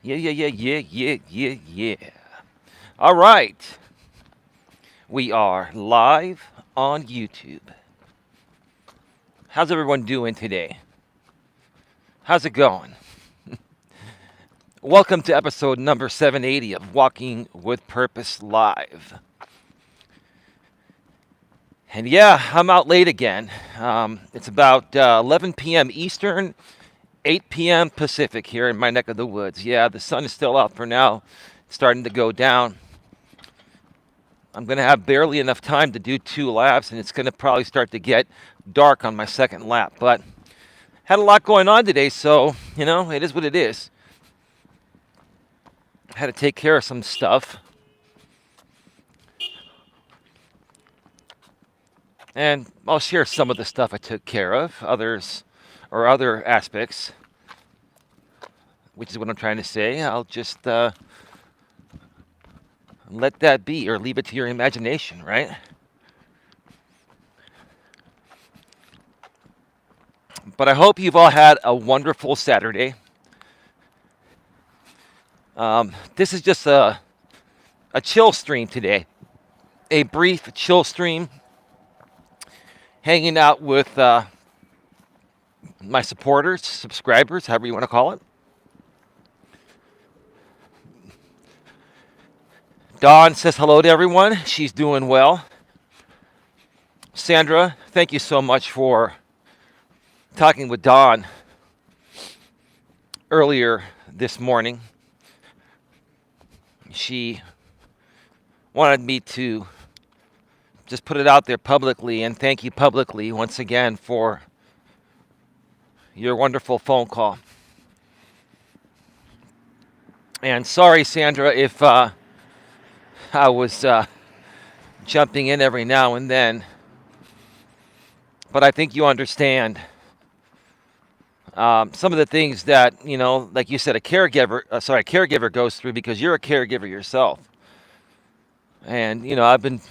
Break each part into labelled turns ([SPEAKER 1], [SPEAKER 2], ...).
[SPEAKER 1] Yeah, yeah, yeah, yeah, yeah, yeah, yeah. All right. We are live on YouTube. How's everyone doing today? How's it going? Welcome to episode number 780 of Walking with Purpose Live. And yeah, I'm out late again. It's about 11 p.m. Eastern, 8 p.m. Pacific here in my neck of the woods. Yeah, the sun is still out for now. It's starting to go down. I'm going to have barely enough time to do 2 laps, and it's going to probably start to get dark on my second lap. But had a lot going on today, so, it is what it is. Had to take care of some stuff. And I'll share some of the stuff I took care of, other aspects, which is what I'm trying to say. I'll just let that be or leave it to your imagination, right? But I hope you've all had a wonderful Saturday. This is just a chill stream today, a brief chill stream, hanging out with my supporters, subscribers, however you want to call it. Dawn says hello to everyone. She's doing well. Sandra, thank you so much for talking with Dawn earlier this morning. She wanted me to just put it out there publicly and thank you publicly once again for your wonderful phone call. And sorry, Sandra, if I was jumping in every now and then, but I think you understand some of the things that, like you said, a caregiver goes through because you're a caregiver yourself. And, I've been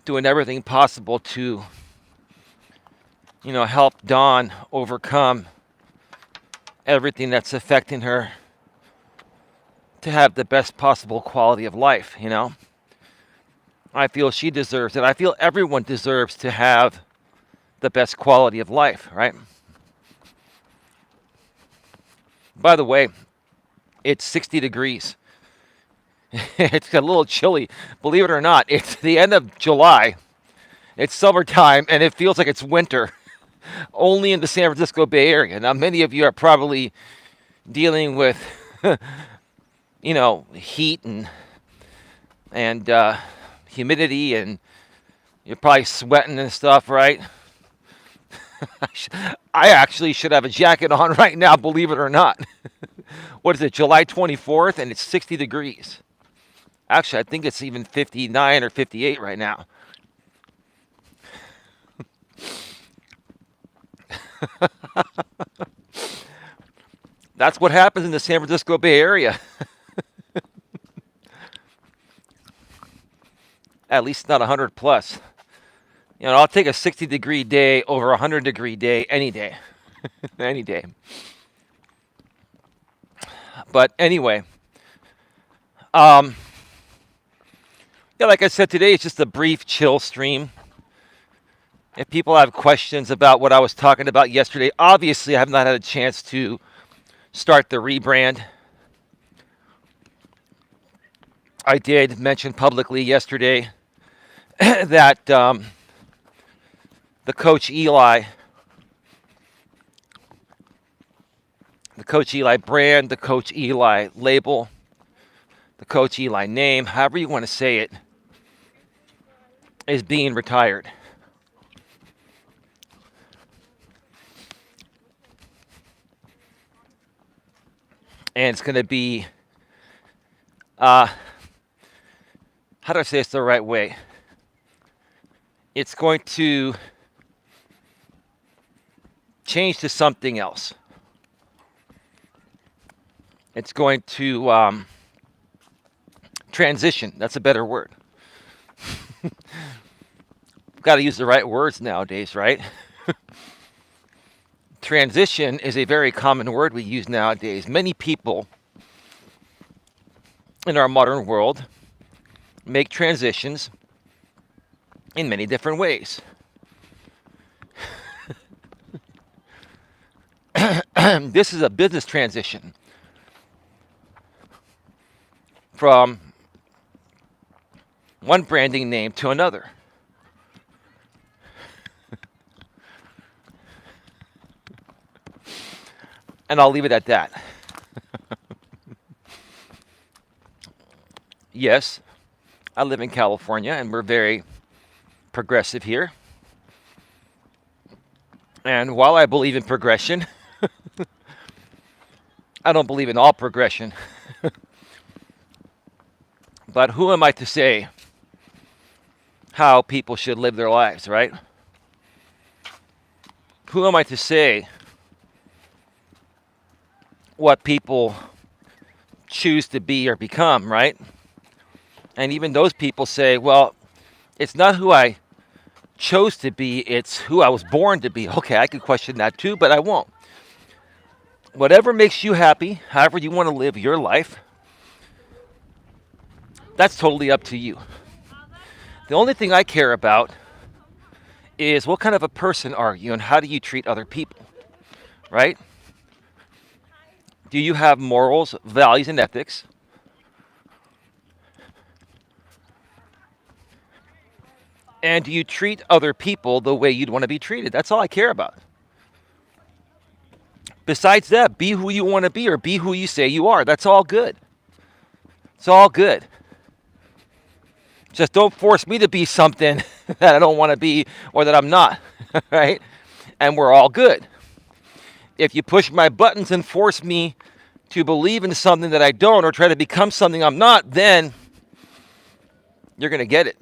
[SPEAKER 1] doing everything possible to, help Dawn overcome everything that's affecting her to have the best possible quality of life, I feel she deserves it. I feel everyone deserves to have the best quality of life, right? By the way, it's 60 degrees. It's a little chilly. Believe it or not, it's the end of July. It's summertime, and it feels like it's winter. Only in the San Francisco Bay Area. Now, many of you are probably dealing with, heat and humidity, and you're probably sweating and stuff, right? I actually should have a jacket on right now, believe it or not. What is it, July 24th, and it's 60 degrees. Actually, I think it's even 59 or 58 right now. That's what happens in the San Francisco Bay Area. At least not 100 plus. I'll take a 60-degree day over a 100-degree day any day. Any day. But anyway, yeah, like I said, today it's just a brief chill stream. If people have questions about what I was talking about yesterday, obviously I have not had a chance to start the rebrand. I did mention publicly yesterday that the Coach Eli brand, the Coach Eli label, the Coach Eli name, however you want to say it, is being retired. And it's going to be, how do I say this the right way? It's going to change to something else. It's going to transition. That's a better word. Got to use the right words nowadays, right? Transition is a very common word we use nowadays. Many people in our modern world make transitions in many different ways. This is a business transition from one branding name to another. And I'll leave it at that. Yes, I live in California and we're very progressive here. And while I believe in progression, I don't believe in all progression. But who am I to say how people should live their lives, right? Who am I to say what people choose to be or become, right? And even those people say, well, it's not who I chose to be, it's who I was born to be. Okay, I could question that too, but I won't. Whatever makes you happy, however you want to live your life, that's totally up to you. The only thing I care about is what kind of a person are you and how do you treat other people, right? Do you have morals, values, and ethics? And do you treat other people the way you'd want to be treated? That's all I care about. Besides that, be who you want to be or be who you say you are. That's all good. It's all good. Just don't force me to be something that I don't want to be or that I'm not, right? And we're all good. If you push my buttons and force me to believe in something that I don't or try to become something I'm not, then you're going to get it.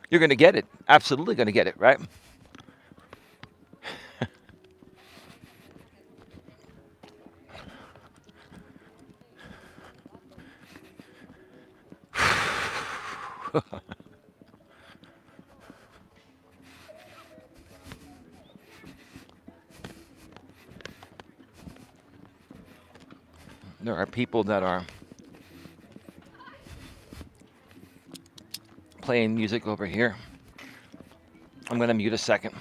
[SPEAKER 1] You're going to get it. Absolutely going to get it, right? There are people that are playing music over here. I'm going to mute a second.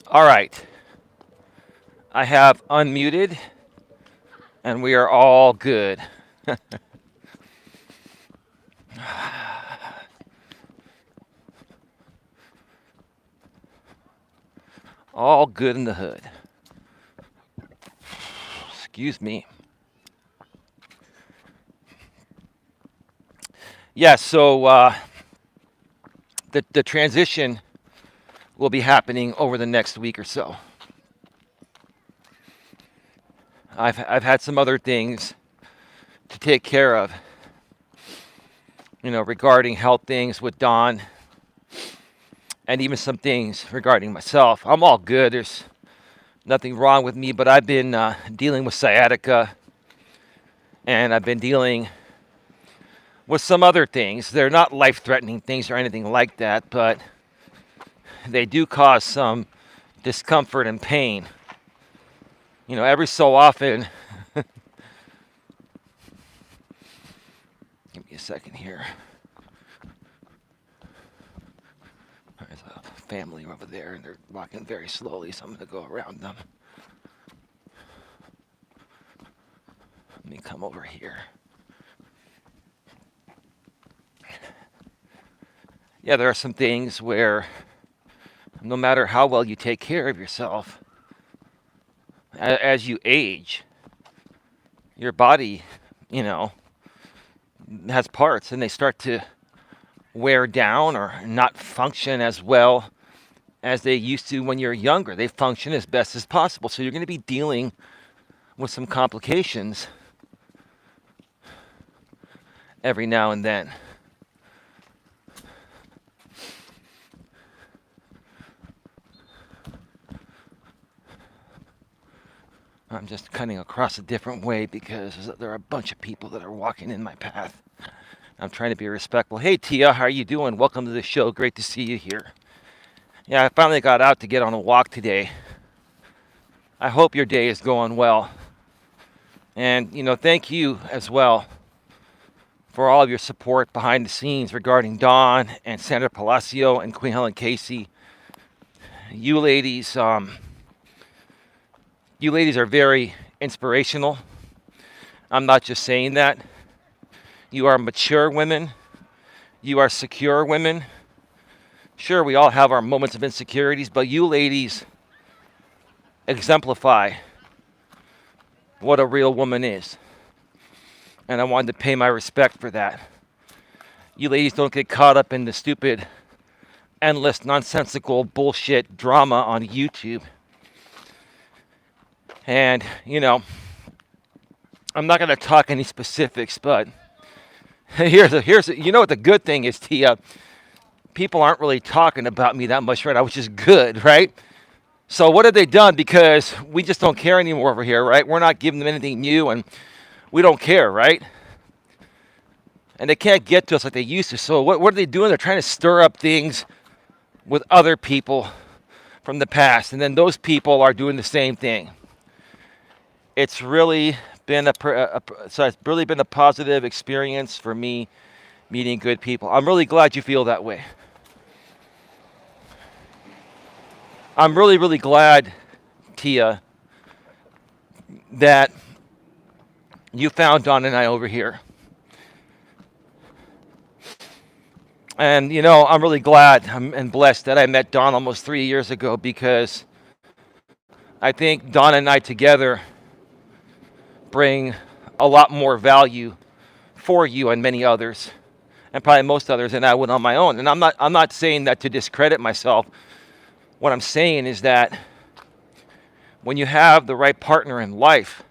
[SPEAKER 1] All right. I have unmuted and we are all good. All good in the hood. Excuse me. Yeah, so the transition will be happening over the next week or so. I've had some other things to take care of, regarding health things with Don, and even some things regarding myself. I'm all good. There's nothing wrong with me, but I've been dealing with sciatica, and I've been dealing with some other things. They're not life-threatening things or anything like that, but they do cause some discomfort and pain. Every so often. Give me a second here. There's a family over there, and they're walking very slowly, so I'm going to go around them. Let me come over here. Yeah, there are some things where no matter how well you take care of yourself, as you age, your body, has parts and they start to wear down or not function as well as they used to when you're younger. They function as best as possible. So you're going to be dealing with some complications every now and then. I'm just cutting across a different way because there are a bunch of people that are walking in my path. I'm trying to be respectful. Hey, Tia, how are you doing? Welcome to the show. Great to see you here. Yeah, I finally got out to get on a walk today. I hope your day is going well. And, thank you as well for all of your support behind the scenes regarding Dawn and Sandra Palacio and Queen Helen Casey. You ladies are very inspirational. I'm not just saying that. You are mature women. You are secure women. Sure, we all have our moments of insecurities, but you ladies exemplify what a real woman is. And I wanted to pay my respect for that. You ladies don't get caught up in the stupid, endless, nonsensical bullshit drama on YouTube. And, I'm not going to talk any specifics, but here's what the good thing is, Tia. People aren't really talking about me that much right now, which is good, right? So what have they done? Because we just don't care anymore over here, right? We're not giving them anything new, and we don't care, right? And they can't get to us like they used to. So what are they doing? They're trying to stir up things with other people from the past, and then those people are doing the same thing. It's really been it's really been a positive experience for me meeting good people. I'm really glad you feel that way. I'm really, really glad, Tia, that you found Don and I over here. And, I'm really glad and blessed that I met Don almost 3 years ago, because I think Don and I together bring a lot more value for you and many others, and probably most others, than I would on my own. And I'm not saying that to discredit myself. What I'm saying is that when you have the right partner in life,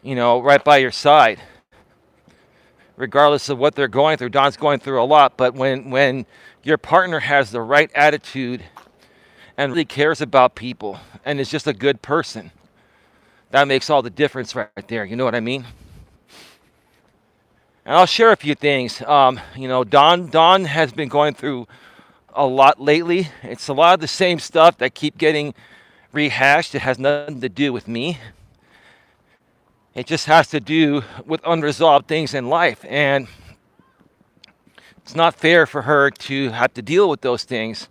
[SPEAKER 1] right by your side, regardless of what they're going through, Don's going through a lot, but when your partner has the right attitude and really cares about people and is just a good person, that makes all the difference right there. You know what I mean? And I'll share a few things. Don has been going through a lot lately. It's a lot of the same stuff that keep getting rehashed. It has nothing to do with me. It just has to do with unresolved things in life. And it's not fair for her to have to deal with those things.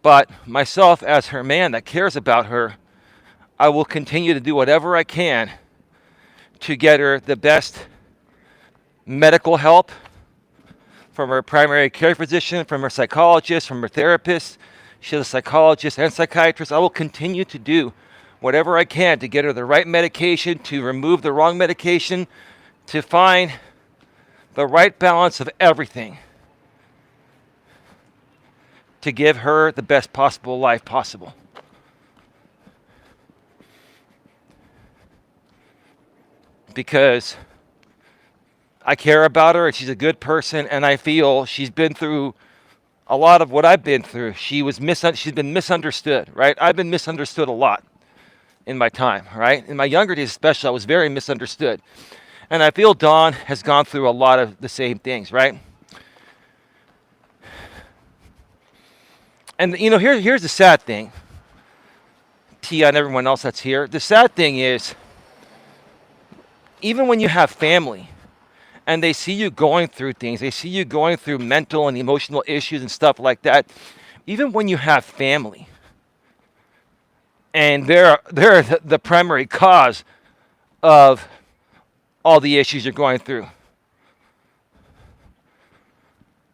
[SPEAKER 1] But myself, as her man that cares about her, I will continue to do whatever I can to get her the best medical help from her primary care physician, from her psychologist, from her therapist. She's a psychologist and psychiatrist. I will continue to do whatever I can to get her the right medication, to remove the wrong medication, to find the right balance of everything to give her the best possible life possible. Because I care about her, and she's a good person, and I feel she's been through a lot of what I've been through. She's been misunderstood, right? I've been misunderstood a lot in my time, right? In my younger days especially, I was very misunderstood. And I feel Dawn has gone through a lot of the same things, right? And, here's the sad thing, Tia and everyone else that's here. The sad thing is, even when you have family, and they see you going through things, they see you going through mental and emotional issues and stuff like that, even when you have family, and they're the primary cause of all the issues you're going through,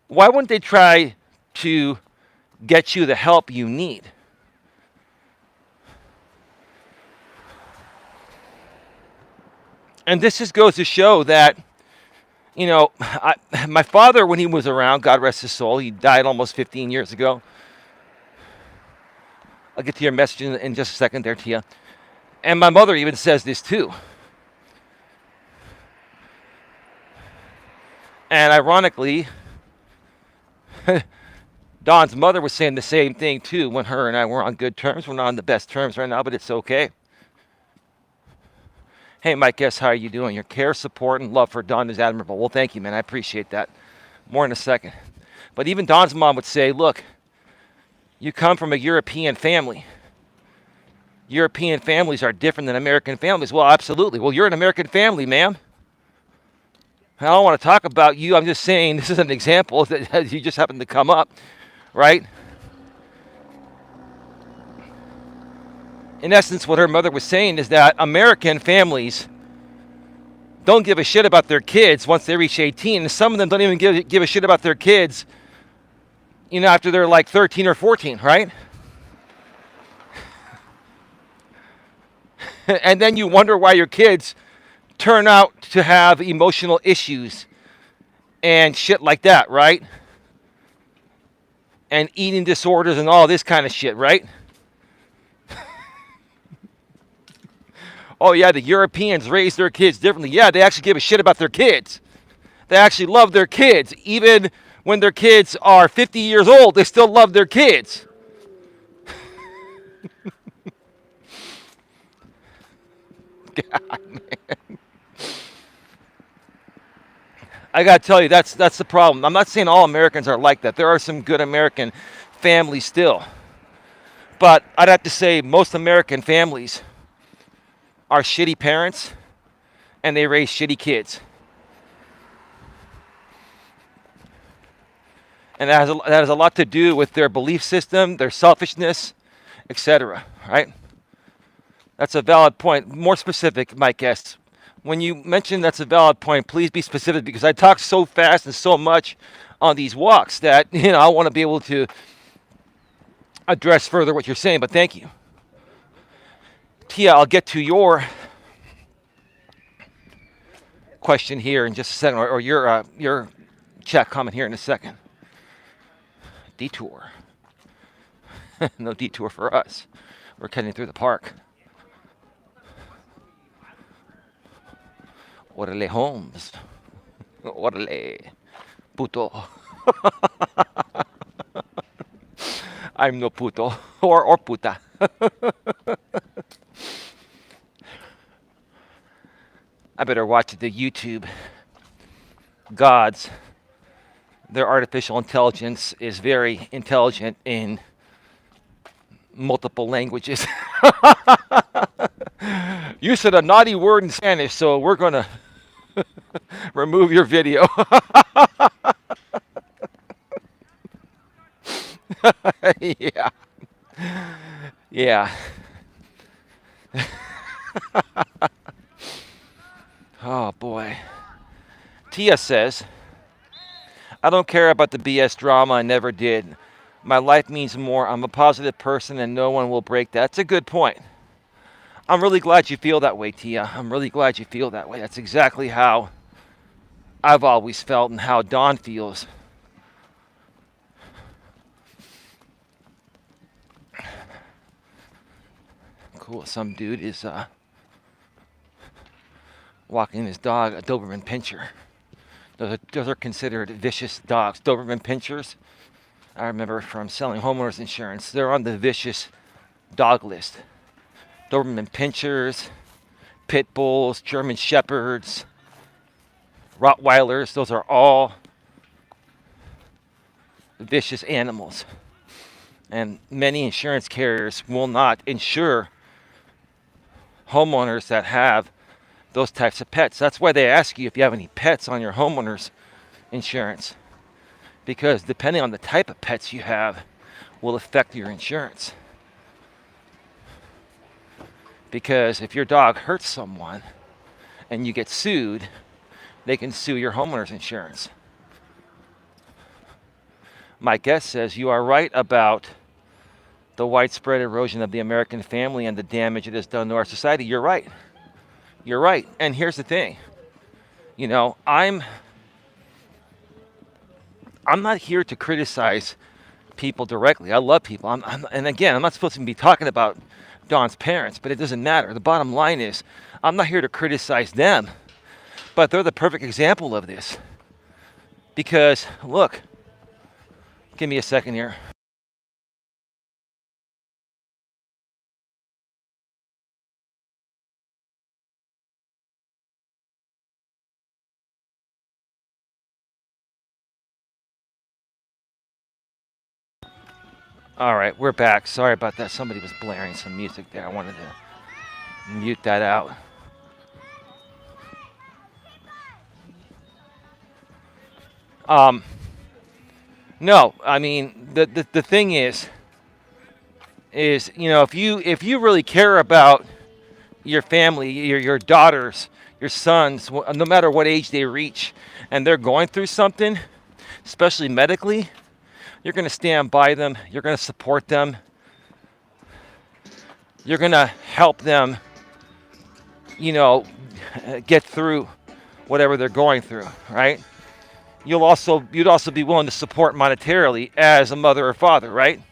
[SPEAKER 1] why wouldn't they try to get you the help you need? And this just goes to show that, my father, when he was around, God rest his soul, he died almost 15 years ago. I'll get to your message in just a second there, Tia. And my mother even says this too. And ironically, Don's mother was saying the same thing too when her and I were on good terms. We're not on the best terms right now, but it's okay. Hey, Mike, guess how are you doing? Your care, support, and love for Don is admirable. Well, thank you, man. I appreciate that. More in a second. But even Don's mom would say, look, you come from a European family. European families are different than American families. Well, absolutely. Well, you're an American family, ma'am. I don't want to talk about you. I'm just saying this is an example that you just happened to come up, right? In essence, what her mother was saying is that American families don't give a shit about their kids once they reach 18. And some of them don't even give a shit about their kids, after they're like 13 or 14, right? And then you wonder why your kids turn out to have emotional issues and shit like that, right? And eating disorders and all this kind of shit, right? Oh, yeah, the Europeans raise their kids differently. Yeah, they actually give a shit about their kids. They actually love their kids. Even when their kids are 50 years old, they still love their kids. God, man. I got to tell you, that's the problem. I'm not saying all Americans are like that. There are some good American families still. But I'd have to say most American families are shitty parents and they raise shitty kids. And that has a lot to do with their belief system, their selfishness, etc. Right? That's a valid point. More specific, my guest. When you mention that's a valid point, please be specific because I talk so fast and so much on these walks that I want to be able to address further what you're saying. But thank you, Tia. I'll get to your question here in just a second, or your chat comment here in a second. Detour. No detour for us. We're cutting through the park. Orale, Holmes. Orale. Puto. I'm no puto. Or puta. I better watch the YouTube gods. Their artificial intelligence is very intelligent in multiple languages. You said a naughty word in Spanish, so we're going to remove your video. Yeah. Yeah. Oh, boy. Tia says, I don't care about the BS drama. I never did. My life means more. I'm a positive person and no one will break that. That's a good point. I'm really glad you feel that way, Tia. I'm really glad you feel that way. That's exactly how I've always felt and how Don feels. Cool. Some dude is walking his dog, a Doberman Pinscher. Those are considered vicious dogs. Doberman Pinschers, I remember from selling homeowners insurance, they're on the vicious dog list. Doberman Pinschers, Pit Bulls, German Shepherds, Rottweilers, those are all vicious animals. And many insurance carriers will not insure homeowners that have those types of pets. That's why they ask you if you have any pets on your homeowner's insurance. Because depending on the type of pets you have will affect your insurance. Because if your dog hurts someone and you get sued, they can sue your homeowner's insurance. My guest says you are right about the widespread erosion of the American family and the damage it has done to our society. You're right. You're right. And here's the thing. I'm not here to criticize people directly. I love people. And again, I'm not supposed to be talking about Don's parents, but it doesn't matter. The bottom line is, I'm not here to criticize them, but they're the perfect example of this. Because, look, Give me a second here. All right, we're back. Sorry about that. Somebody was blaring some music there. I wanted to mute that out. No, I mean the thing is if you really care about your family, your daughters, your sons, no matter what age they reach, and they're going through something, especially medically, you're going to stand by them. You're going to support them. You're going to help them, get through whatever they're going through, right? You'd also be willing to support monetarily as a mother or father, right?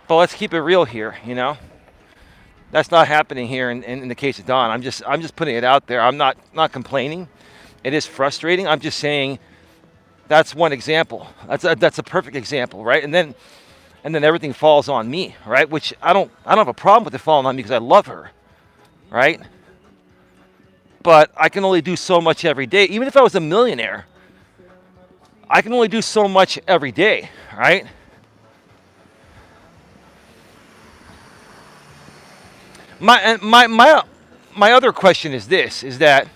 [SPEAKER 1] But let's keep it real here, That's not happening here in the case of Don. I'm just putting it out there. I'm not complaining. It is frustrating. I'm just saying that's one example. That's a perfect example, right? And then everything falls on me, right? Which I don't have a problem with it falling on me because I love her, right? But I can only do so much every day. Even if I was a millionaire, I can only do so much every day, right? My other question is this: is that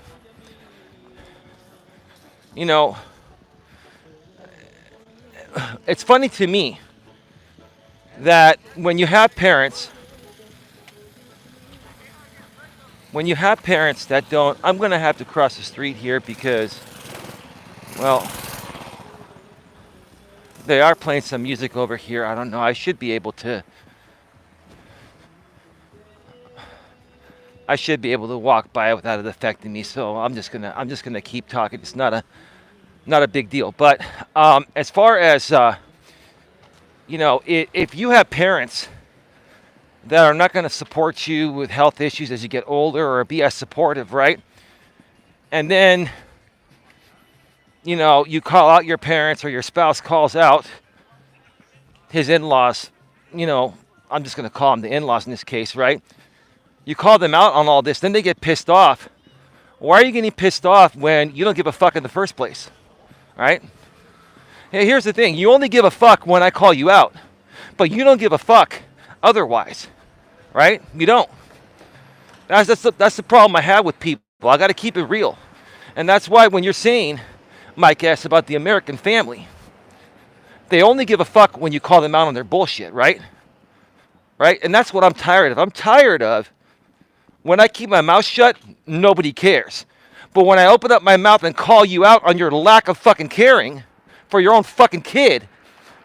[SPEAKER 1] it's funny to me that when you have parents that don't. I'm gonna have to cross the street here because, well, they are playing some music over here. I don't know. I should be able to walk by without it affecting me. So I'm just gonna keep talking. It's not a big deal. But as far as if you have parents that are not going to support you with health issues as you get older or be as supportive, right? And then you call out your parents or your spouse calls out his in-laws. I'm just going to call them the in-laws in this case, right? You call them out on all this, then they get pissed off. Why are you getting pissed off when you don't give a fuck in the first place, right? Hey, here's the thing. You only give a fuck when I call you out, but you don't give a fuck otherwise, right? You don't. That's the problem I have with people. I got to keep it real. And that's why when you're saying, Mike S., about the American family, they only give a fuck when you call them out on their bullshit, right? Right? And that's what I'm tired of. I'm tired of when I keep my mouth shut, nobody cares. But when I open up my mouth and call you out on your lack of fucking caring for your own fucking kid,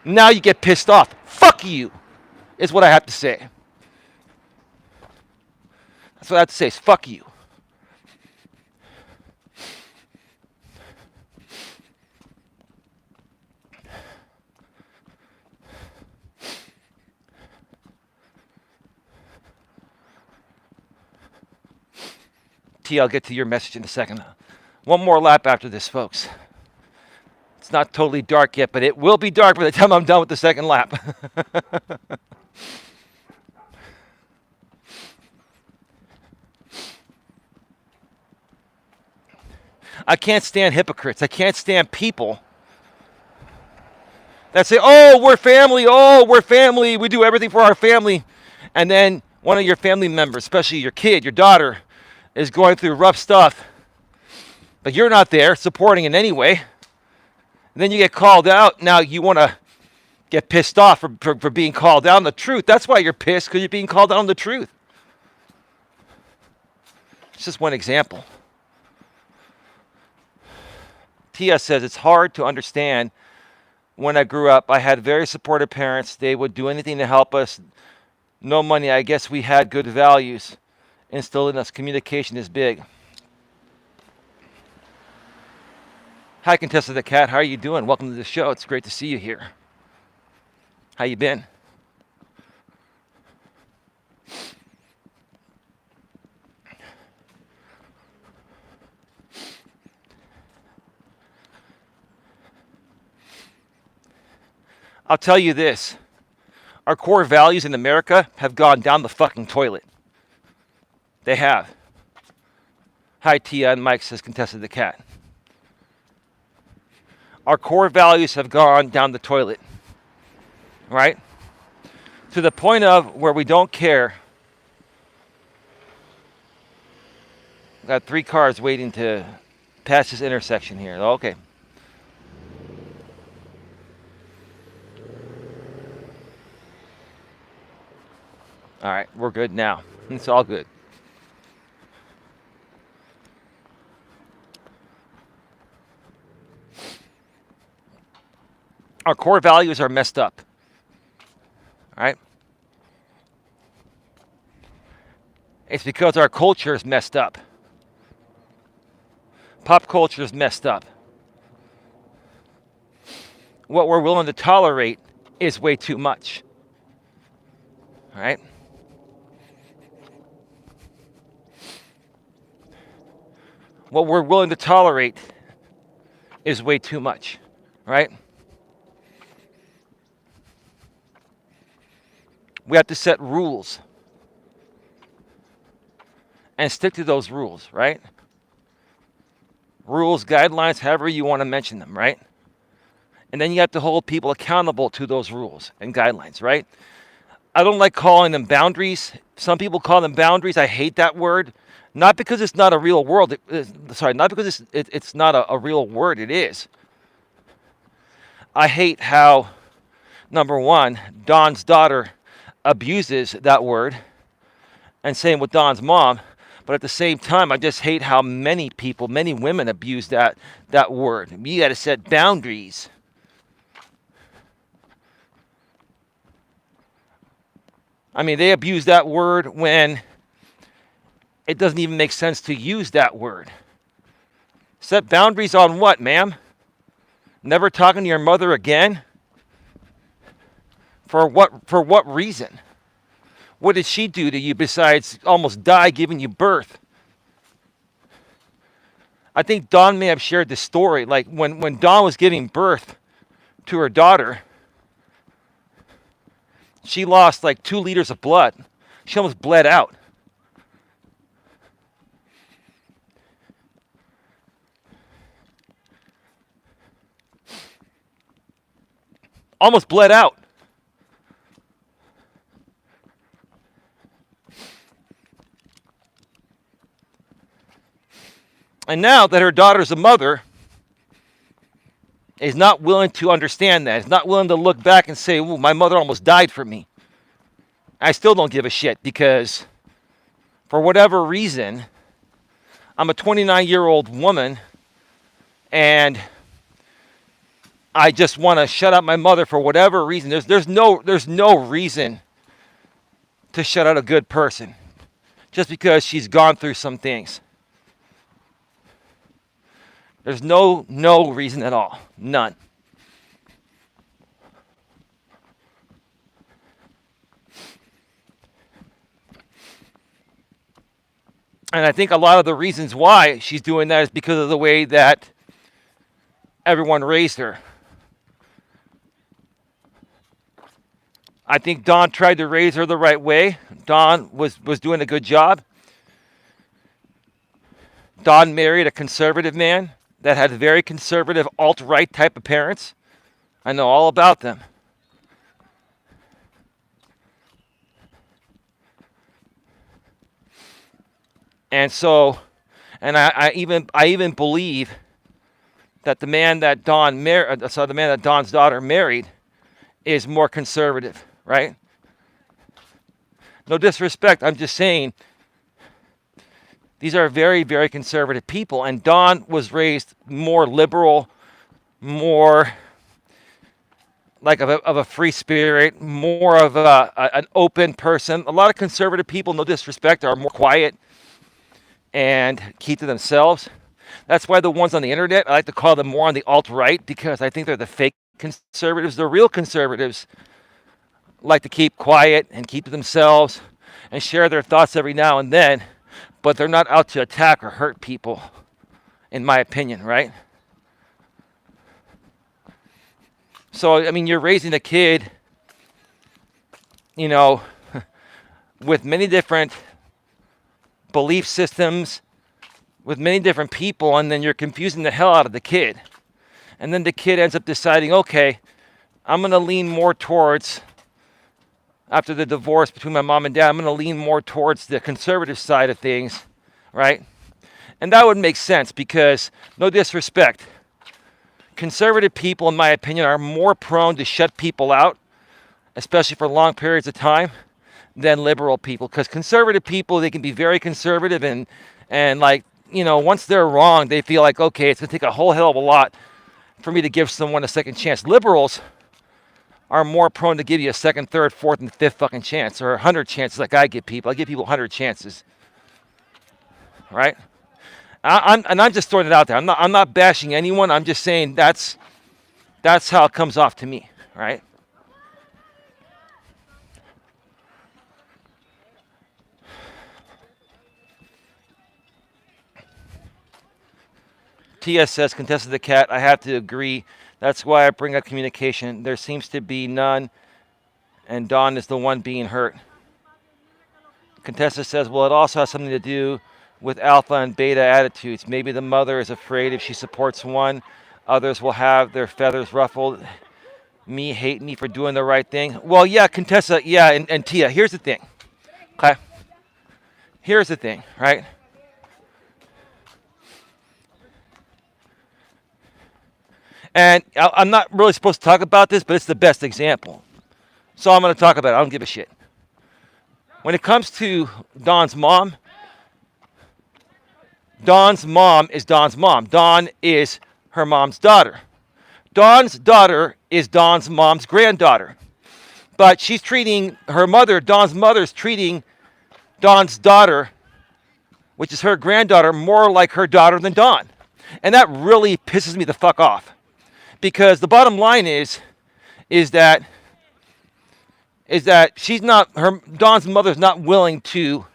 [SPEAKER 1] now you get pissed off. Fuck you, is what I have to say. That's what I have to say, is fuck you. T, I'll get to your message in a second. One more lap after this, folks. It's not totally dark yet, but it will be dark by the time I'm done with the second lap. I can't stand hypocrites. I can't stand people that say, oh, we're family, we do everything for our family. And then one of your family members, especially your kid, your daughter, is going through rough stuff, but you're not there supporting in any way. And then you get called out. Now you want to get pissed off for being called out on the truth. That's why you're pissed, because you're being called out on the truth. It's just one example. Tia says, it's hard to understand. When I grew up, I had very supportive parents. They would do anything to help us. No money. I guess we had good values instilled in us. Communication is big. Hi, Contessa the Cat. How are you doing? Welcome to the show. It's great to see you here. How you been? I'll tell you this. Our core values in America have gone down the fucking toilet. They have. Hi, Tia, and Mike says contested the cat. Our core values have gone down the toilet, right? To the point of where we don't care. Got 3 cars waiting to pass this intersection here. Okay. All right, we're good now. It's all good. Our core values are messed up. All right? It's because our culture is messed up. Pop culture is messed up. What we're willing to tolerate is way too much. All right? What we're willing to tolerate is way too much. Right? We have to set rules and stick to those rules, right? Rules, guidelines, however you want to mention them, right? And then you have to hold people accountable to those rules and guidelines, right? I don't like calling them boundaries. Some people call them boundaries. I hate that word. Not because it's not a real world. Not because it's not a real word. It is. I hate how, number one, Don's daughter abuses that word, and same with Don's mom. But at the same time, I just hate how many people, many women abuse that word. You got to set boundaries. I mean, they abuse that word when it doesn't even make sense to use that word. Set boundaries on what, ma'am? Never talking to your mother again? For what reason? What did she do to you besides almost die giving you birth? I think Dawn may have shared this story. Like when Dawn was giving birth to her daughter, she lost like 2 liters of blood. She almost bled out. Almost bled out. And now that her daughter's a mother, is not willing to understand that. Is not willing to look back and say, "Ooh, my mother almost died for me." I still don't give a shit because for whatever reason, I'm a 29-year-old woman and I just want to shut out my mother for whatever reason. There's no reason to shut out a good person just because she's gone through some things. There's no reason at all. None. And I think a lot of the reasons why she's doing that is because of the way that everyone raised her. I think Dawn tried to raise her the right way. Dawn was doing a good job. Dawn married a conservative man that had very conservative alt-right type of parents. I know all about them. And so, and I even believe that the man that the man that Don's daughter married is more conservative, right? No disrespect, I'm just saying these are very, very conservative people, and Don was raised more liberal, more like of a free spirit, more of an open person. A lot of conservative people, no disrespect, are more quiet and keep to themselves. That's why the ones on the internet, I like to call them more on the alt-right, because I think they're the fake conservatives. The real conservatives like to keep quiet and keep to themselves and share their thoughts every now and then, but they're not out to attack or hurt people, in my opinion, right? So, I mean, you're raising a kid, you know, with many different belief systems, with many different people, and then you're confusing the hell out of the kid. And then the kid ends up deciding, okay, I'm going to lean more towards, after the divorce between my mom and dad, I'm going to lean more towards the conservative side of things, right? And that would make sense because, no disrespect, conservative people, in my opinion, are more prone to shut people out, especially for long periods of time, than liberal people. Because conservative people, they can be very conservative and like, you know, once they're wrong, they feel like, okay, it's going to take a whole hell of a lot for me to give someone a second chance. Liberals are more prone to give you a second, third, fourth, and fifth fucking chance, or 100 chances like I give people. I give people 100 chances, right? I'm just throwing it out there. I'm not bashing anyone. I'm just saying that's how it comes off to me, right? TS says, contested the cat. I have to agree. That's why I bring up communication. There seems to be none, and Dawn is the one being hurt. Contessa says, well, it also has something to do with alpha and beta attitudes. Maybe the mother is afraid if she supports one, others will have their feathers ruffled. Me hate me for doing the right thing. Well, yeah, Contessa, yeah, and Tia, here's the thing. Okay? Here's the thing, right? And I'm not really supposed to talk about this, but it's the best example. So I'm going to talk about it. I don't give a shit. When it comes to Dawn's mom is Dawn's mom. Dawn is her mom's daughter. Dawn's daughter is Dawn's mom's granddaughter. But she's treating her mother, Dawn's mother's treating Dawn's daughter, which is her granddaughter, more like her daughter than Dawn. And that really pisses me the fuck off. Because the bottom line is that she's not, Dawn's mother's not willing to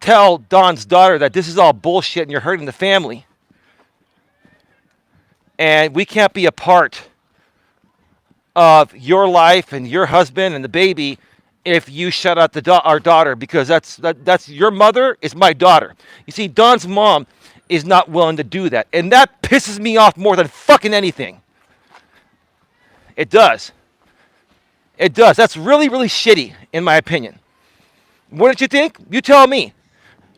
[SPEAKER 1] tell Dawn's daughter that this is all bullshit and you're hurting the family. And we can't be a part of your life and your husband and the baby if you shut out our daughter, because that's your mother is my daughter. You see, Dawn's mom is not willing to do that. And that pisses me off more than fucking anything. It does. It does. That's really, really shitty, in my opinion. Wouldn't you think? You tell me.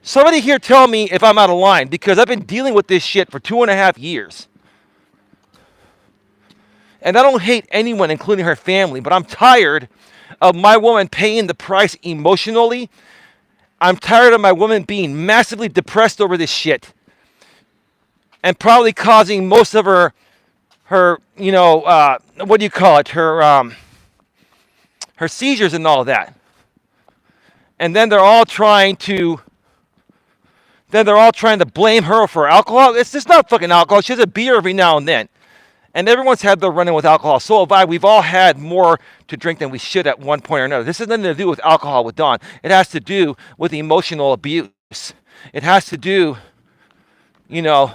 [SPEAKER 1] Somebody here tell me if I'm out of line, because I've been dealing with this shit for 2.5 years. And I don't hate anyone, including her family, but I'm tired of my woman paying the price emotionally. I'm tired of my woman being massively depressed over this shit. And probably causing most of her you know, what do you call it? Her seizures and all that. And then they're all trying to blame her for alcohol. It's just not fucking alcohol. She has a beer every now and then. And everyone's had their run-in with alcohol. So have I. We've all had more to drink than we should at one point or another. This has nothing to do with alcohol with Dawn. It has to do with emotional abuse. It has to do, you know,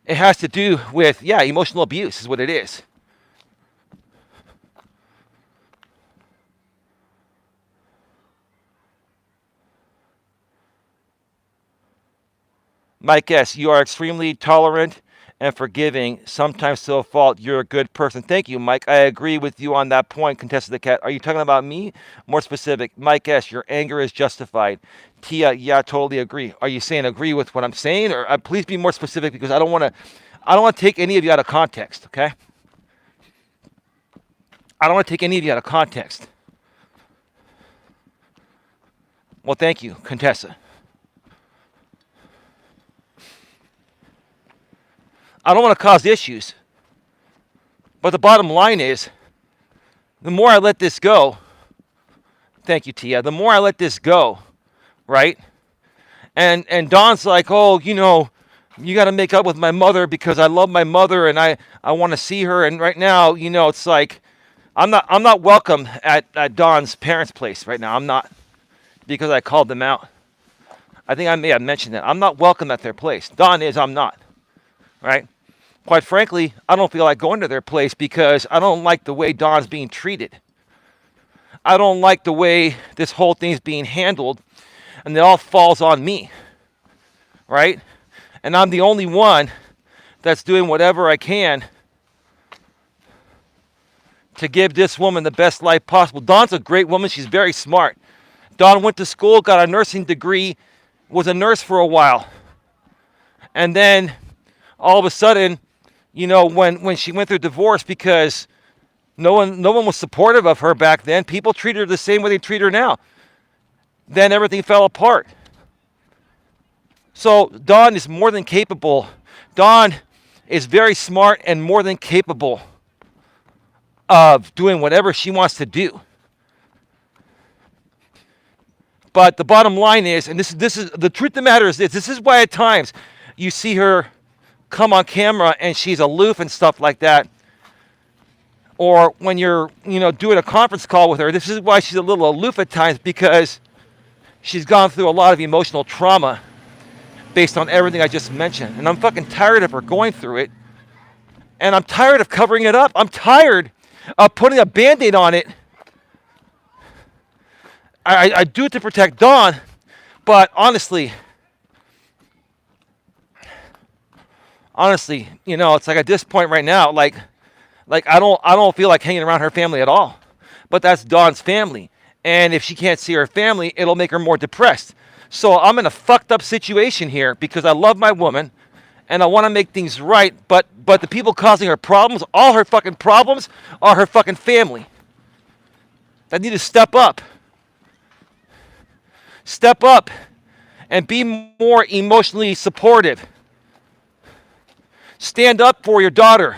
[SPEAKER 1] it has to do with, yeah, emotional abuse is what it is. Mike S., you are extremely tolerant and forgiving, sometimes to a fault. You're a good person. Thank you, Mike. I agree with you on that point, contested the cat. Are you talking about me? More specific. Mike S., your anger is justified. Tia, yeah, totally agree. Are you saying agree with what I'm saying? Or please be more specific, because I don't want to take any of you out of context, okay? I don't want to take any of you out of context. Well, thank you, Contessa. I don't want to cause issues. But the bottom line is, the more I let this go, thank you, Tia, the more I let this go, right? And Dawn's like, oh, you know, you got to make up with my mother because I love my mother and I want to see her. And right now, you know, it's like, I'm not welcome at Dawn's parents' place right now. I'm not, because I called them out. I think I may have mentioned that. I'm not welcome at their place. Dawn is, I'm not, right? quite frankly, I don't feel like going to their place because I don't like the way Dawn's being treated. I don't like the way this whole thing's being handled, and it all falls on me, right? And I'm the only one that's doing whatever I can to give this woman the best life possible. Dawn's a great woman. She's very smart. Dawn went to school, got a nursing degree, was a nurse for a while. And then all of a sudden, when she went through divorce, because no one was supportive of her back then, people treated her the same way they treat her now. Then everything fell apart. So Dawn is more than capable. Dawn is very smart and more than capable of doing whatever she wants to do. But the bottom line is, and this is the truth of the matter is this is why at times you see her come on camera and she's aloof and stuff like that. Or when you're, doing a conference call with her, this is why she's a little aloof at times, because she's gone through a lot of emotional trauma based on everything I just mentioned. And I'm fucking tired of her going through it. And I'm tired of covering it up. I'm tired of putting a Band-Aid on it. I do it to protect Dawn, but honestly, it's like at this point right now, like I don't feel like hanging around her family at all. But that's Dawn's family. And if she can't see her family, it'll make her more depressed. So I'm in a fucked up situation here because I love my woman and I want to make things right, but the people causing her problems, all her fucking problems, are her fucking family. That need to step up. Step up and be more emotionally supportive. Stand up for your daughter.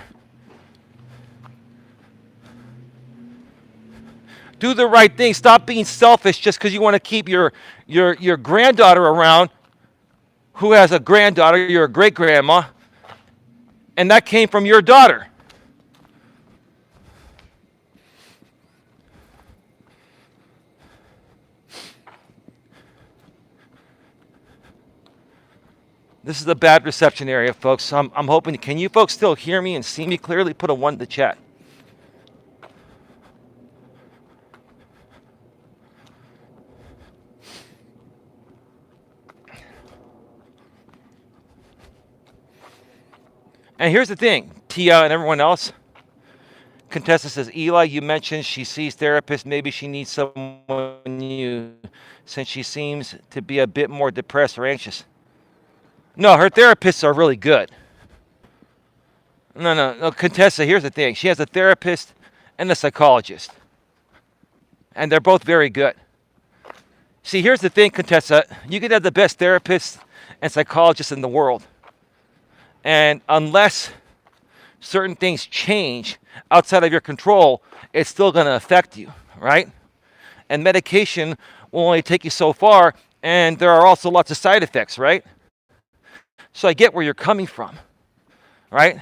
[SPEAKER 1] Do the right thing. Stop being selfish just because you want to keep your granddaughter around, who has a granddaughter, you're a great-grandma, and that came from your daughter. This is a bad reception area, folks. I'm hoping, can you folks still hear me and see me clearly? Put a 1 in the chat. And here's the thing, Tia and everyone else. Contessa says, Eli, you mentioned she sees therapists. Maybe she needs someone new since she seems to be a bit more depressed or anxious. No, her therapists are really good. No, Contessa, here's the thing. She has a therapist and a psychologist. And they're both very good. See, here's the thing, Contessa. You could have the best therapists and psychologists in the world. And unless certain things change outside of your control, it's still going to affect you, right? And medication will only take you so far, and there are also lots of side effects, right? So I get where you're coming from, right?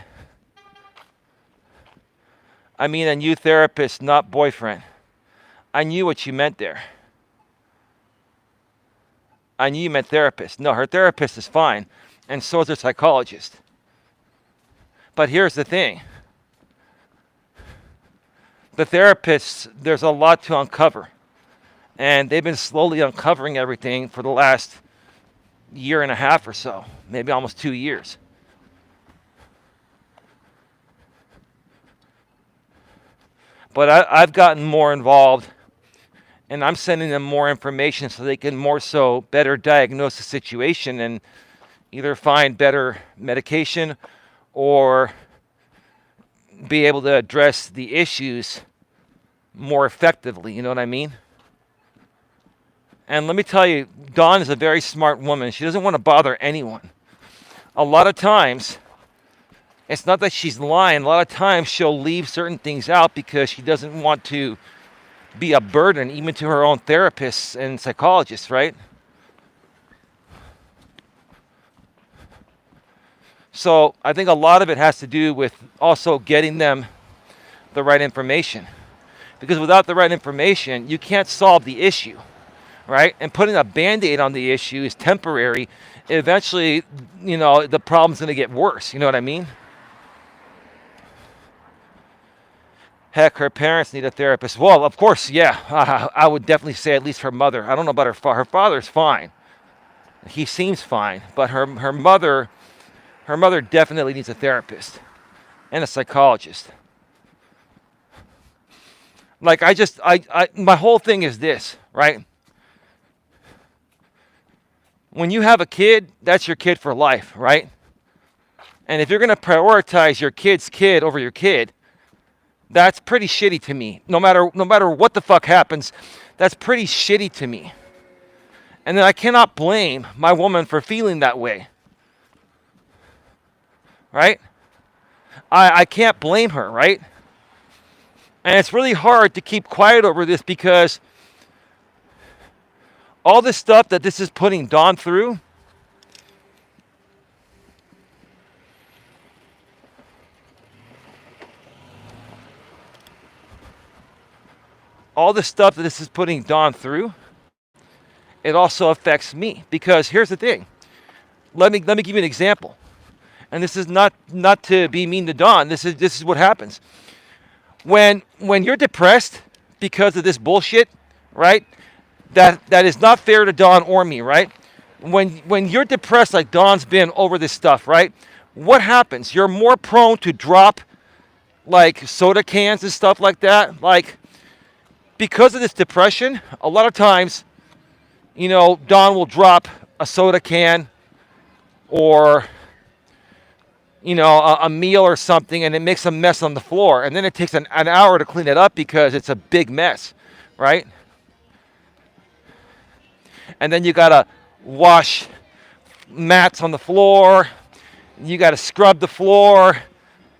[SPEAKER 1] I mean a new therapist, not boyfriend. I knew what you meant there. I knew you meant therapist. No, her therapist is fine, and so is her psychologist. But here's the thing. The therapists, there's a lot to uncover. And they've been slowly uncovering everything for the last year and a half or so, maybe almost 2 years. But I've gotten more involved, and I'm sending them more information so they can more so better diagnose the situation and either find better medication or be able to address the issues more effectively, you know what I mean? And let me tell you, Dawn is a very smart woman. She doesn't want to bother anyone. A lot of times, it's not that she's lying. A lot of times she'll leave certain things out because she doesn't want to be a burden even to her own therapists and psychologists, right? So I think a lot of it has to do with also getting them the right information. Because without the right information, you can't solve the issue, right? And putting a Band-Aid on the issue is temporary. Eventually, the problem's going to get worse. You know what I mean? Heck, her parents need a therapist. Well, of course, yeah. I would definitely say at least her mother. I don't know about her father. Her father's fine. He seems fine, but her mother definitely needs a therapist and a psychologist. Like my whole thing is this, right? When you have a kid, that's your kid for life, right? And if you're going to prioritize your kid's kid over your kid, that's pretty shitty to me. No matter what the fuck happens, that's pretty shitty to me. And then I cannot blame my woman for feeling that way. Right? I can't blame her, right? And it's really hard to keep quiet over this because all this stuff that this is putting Dawn through, it also affects me. Because here's the thing. Let me give you an example. And this is not to be mean to Dawn. This is what happens. When you're depressed because of this bullshit, right? That is not fair to Dawn or me, right? When you're depressed like Dawn's been over this stuff, right? What happens? You're more prone to drop like soda cans and stuff like that. Like because of this depression, a lot of times, Dawn will drop a soda can or a meal or something, and it makes a mess on the floor, and then it takes an hour to clean it up because it's a big mess, right? And then you gotta wash mats on the floor, you gotta scrub the floor,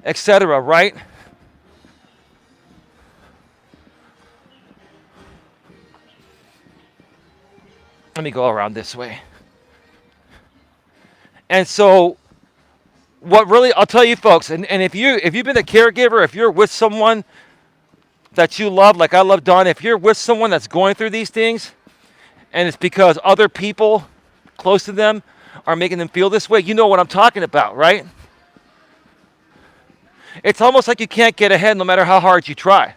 [SPEAKER 1] etc., right? Let me go around this way. And so what really, I'll tell you folks, and if you've been a caregiver, if you're with someone that you love, like I love Dawn, if you're with someone that's going through these things, and it's because other people close to them are making them feel this way, you know what I'm talking about, right? It's almost like you can't get ahead no matter how hard you try.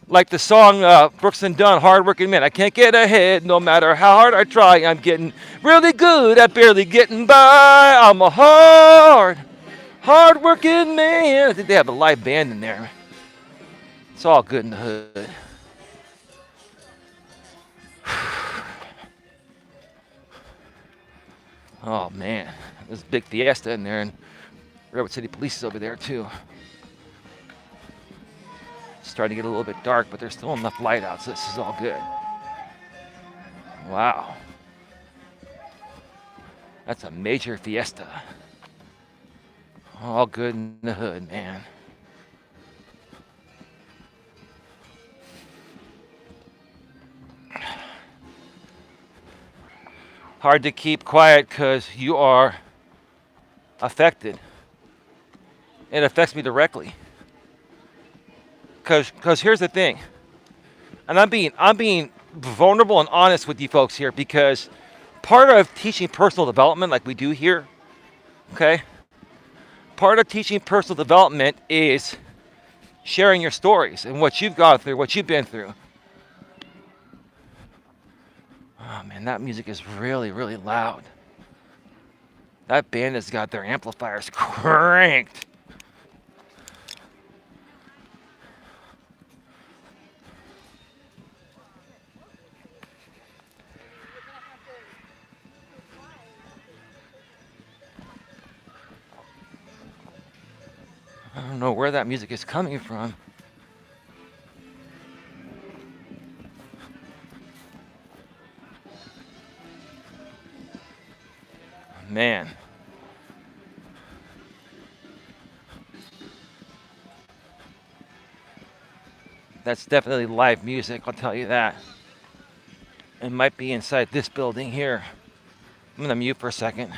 [SPEAKER 1] Like the song Brooks and Dunn, Hardworking Man. I can't get ahead no matter how hard I try. I'm getting really good at barely getting by. I'm a hardworking man. I think they have a live band in there. It's all good in the hood. Oh, man. There's a big fiesta in there, and Redwood City Police is over there, too. It's starting to get a little bit dark, but there's still enough light out, so this is all good. Wow. That's a major fiesta. All good in the hood, man. Hard to keep quiet because you are affected. It affects me directly. Because here's the thing, and I'm being vulnerable and honest with you folks here, because part of teaching personal development, like we do here, okay, part of teaching personal development is sharing your stories and what you've gone through, what you've been through. Oh man, that music is really, really loud. That band has got their amplifiers cranked. I don't know where that music is coming from. Man. That's definitely live music, I'll tell you that. It might be inside this building here. I'm gonna mute for a second.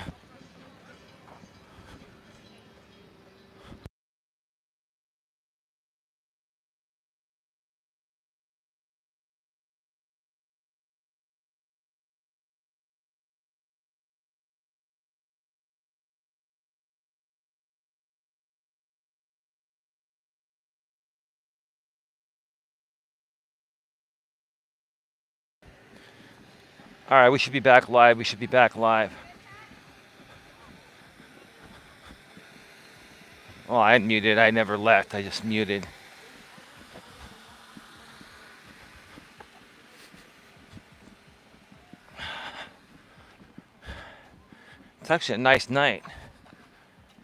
[SPEAKER 1] All right, we should be back live. We should be back live. Well, I unmuted. I never left. I just muted. It's actually a nice night.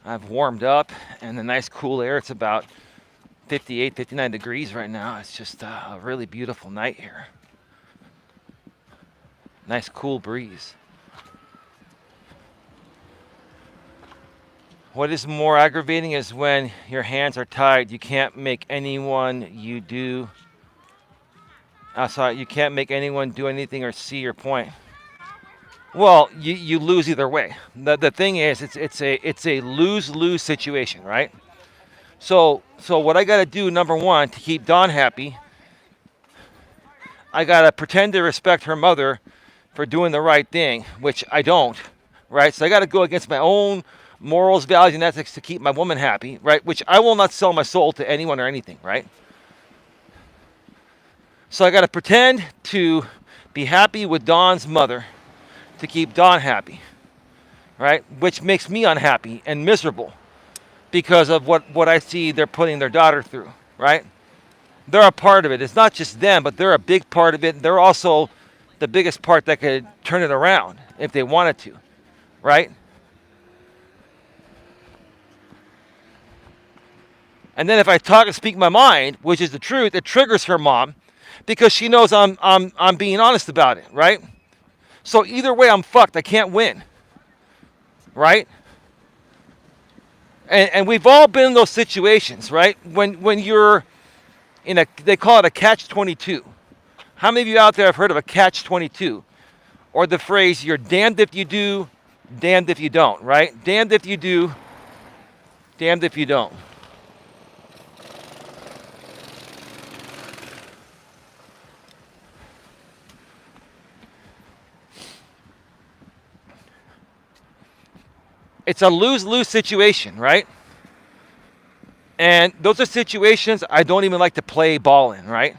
[SPEAKER 1] I've warmed up, and the nice cool air. It's about 58, 59 degrees right now. It's just a really beautiful night here. Nice cool breeze. What is more aggravating is when your hands are tied. You can't make anyone you can't make anyone do anything or see your point. Well, you lose either way. The thing is, it's a lose-lose situation, right? So what I got to do, number one, to keep Dawn happy, I got to pretend to respect her mother for doing the right thing, which I don't, right? So I got to go against my own morals, values, and ethics to keep my woman happy, right? Which I will not sell my soul to anyone or anything, right? So I got to pretend to be happy with Dawn's mother to keep Dawn happy, right? Which makes me unhappy and miserable because of what I see they're putting their daughter through, right? They're a part of it. It's not just them, but they're a big part of it. They're also the biggest part that could turn it around if they wanted to, right? And then if I talk and speak my mind, which is the truth, it triggers her mom because she knows I'm being honest about it, right? So either way, I'm fucked. I can't win, right? And we've all been in those situations, right? When you're they call it a catch-22. How many of you out there have heard of a catch-22? Or the phrase, you're damned if you do, damned if you don't, right? Damned if you do, damned if you don't. It's a lose-lose situation, right? And those are situations I don't even like to play ball in, right?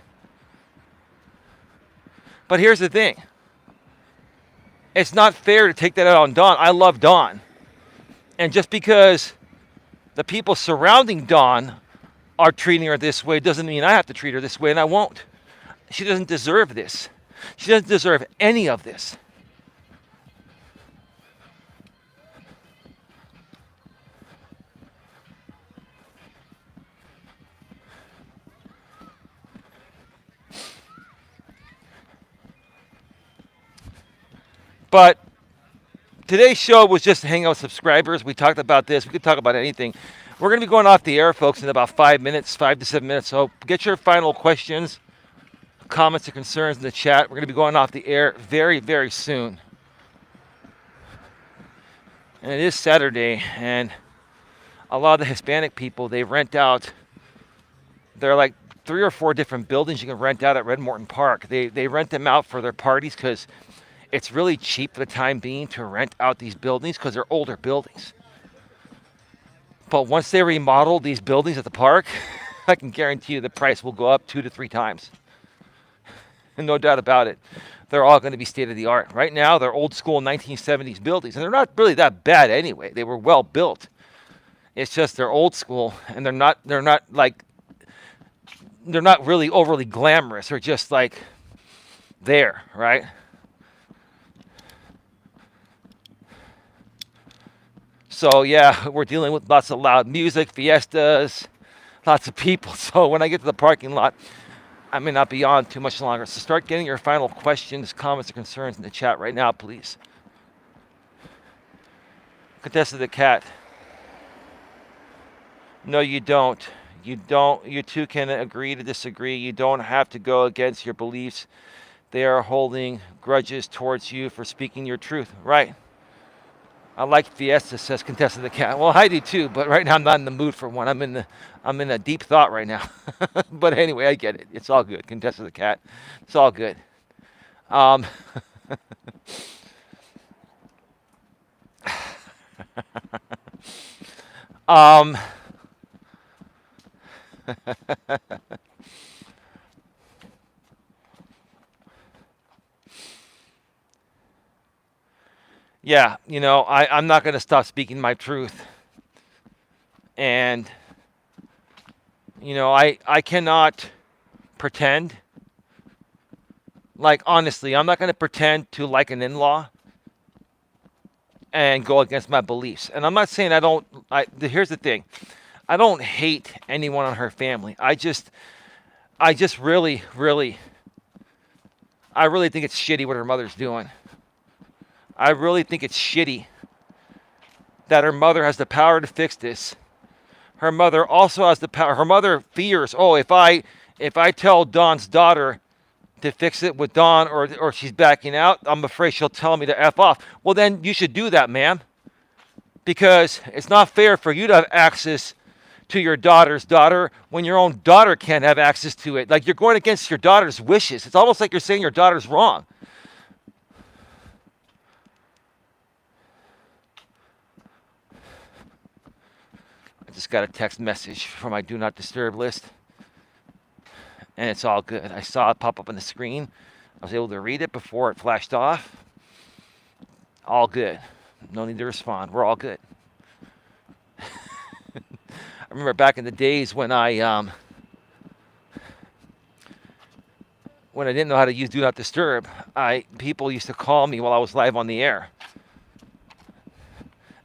[SPEAKER 1] But here's the thing. It's not fair to take that out on Dawn. I love Dawn. And just because the people surrounding Dawn are treating her this way doesn't mean I have to treat her this way, and I won't. She doesn't deserve this. She doesn't deserve any of this. But today's show was just to hang out with subscribers. We talked about this. We could talk about anything. We're going to be going off the air, folks, in about 5 minutes, 5 to 7 minutes. So get your final questions, comments, or concerns in the chat. We're going to be going off the air very, very soon. And it is Saturday, and a lot of the Hispanic people, they rent out. There are like 3 or 4 different buildings you can rent out at Red Morton Park. They rent them out for their parties because it's really cheap for the time being to rent out these buildings because they're older buildings. But once they remodel these buildings at the park, I can guarantee you the price will go up 2 to 3 times. And no doubt about it. They're all going to be state of the art. Right now, they're old school 1970s buildings, and they're not really that bad anyway. They were well built. It's just they're old school, and they're not really overly glamorous. They're just like there, right? So yeah, we're dealing with lots of loud music, fiestas, lots of people. So when I get to the parking lot, I may not be on too much longer. So start getting your final questions, comments, or concerns in the chat right now, please. Contestant the cat. No, you don't. You don't. You two can agree to disagree. You don't have to go against your beliefs. They are holding grudges towards you for speaking your truth. Right. I like fiesta, says Contestant the cat. Well, I do too, but right now I'm not in the mood for one. I'm in a deep thought right now. But anyway, I get it. It's all good. Contestant the cat. It's all good. yeah, I'm not going to stop speaking my truth. And, I cannot pretend. Like, honestly, I'm not going to pretend to like an in-law and go against my beliefs. And I'm not saying here's the thing. I don't hate anyone on her family. I just really, really, I really think it's shitty what her mother's doing. I really think it's shitty that her mother has the power to fix this. Her mother also has the power. Her mother fears, oh, if I tell Don's daughter to fix it with Don, or she's backing out, I'm afraid she'll tell me to F off. Well, then you should do that, ma'am. Because it's not fair for you to have access to your daughter's daughter when your own daughter can't have access to it. Like, you're going against your daughter's wishes. It's almost like you're saying your daughter's wrong. I just got a text message from my Do Not Disturb list. And it's all good. I saw it pop up on the screen. I was able to read it before it flashed off. All good. No need to respond. We're all good. I remember back in the days when I didn't know how to use Do Not Disturb, people used to call me while I was live on the air.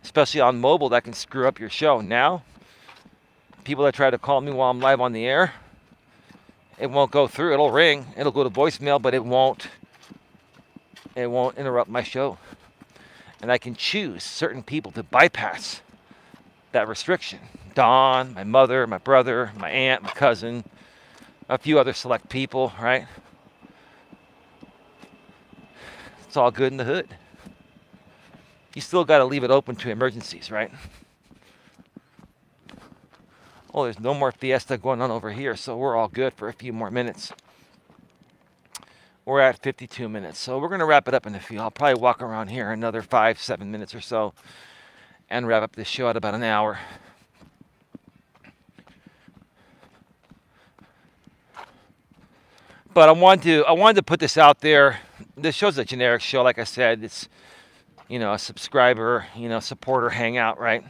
[SPEAKER 1] Especially on mobile, that can screw up your show. Now, people that try to call me while I'm live on the air, it won't go through. It'll ring. It'll go to voicemail, but it won't interrupt my show. And I can choose certain people to bypass that restriction. Dawn, my mother, my brother, my aunt, my cousin, a few other select people, right? It's all good in the hood. You still got to leave it open to emergencies, right? Oh, there's no more fiesta going on over here, so we're all good for a few more minutes. We're at 52 minutes, so we're going to wrap it up in a few. I'll probably walk around here another 5-7 minutes or so and wrap up this show at about an hour. But I wanted to put this out there. This show's a generic show, like I said. It's, a subscriber, supporter hangout, right?